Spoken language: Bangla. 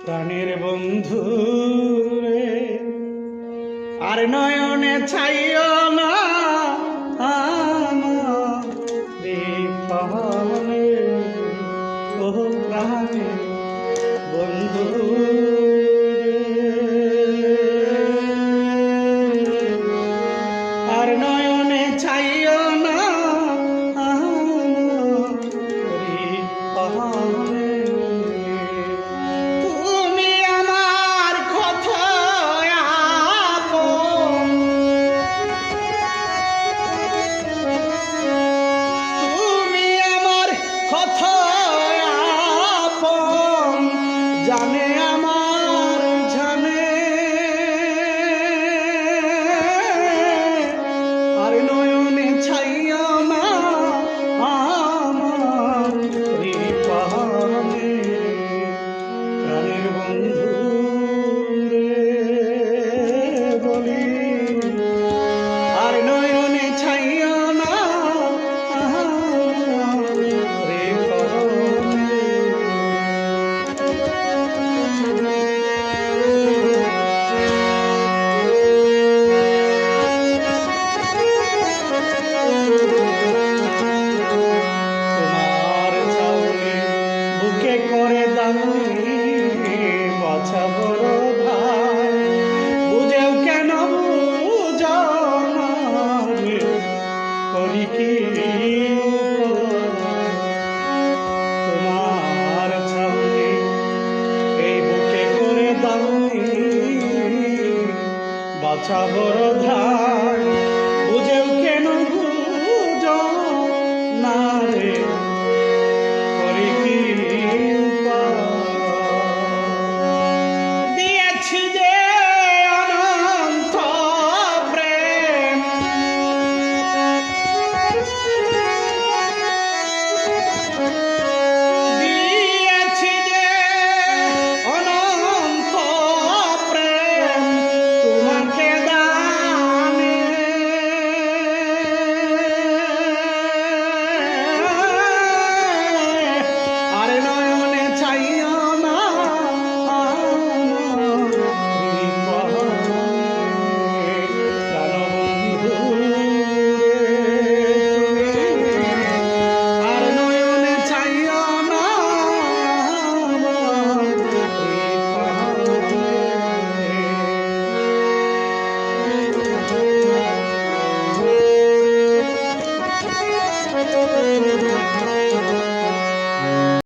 প্রাণের বন্ধু রে, আর নয়নে ছাইও না আমার প্রাণে, ও প্রাণের বন্ধু আর নয়নে ছাইও না আমার জানে আমার জানে, আর নয়নে ছাইয়া না আমার প্রাণে, প্রাণের বন্ধু রে বলি, আর নয়নে ছাইয়া না করে দামি বাছা বড় ভাই, বুঝেও কেন বুঝাও না করি কি তোমার ছাউনি এই বুকে করে দামি বাছা বড়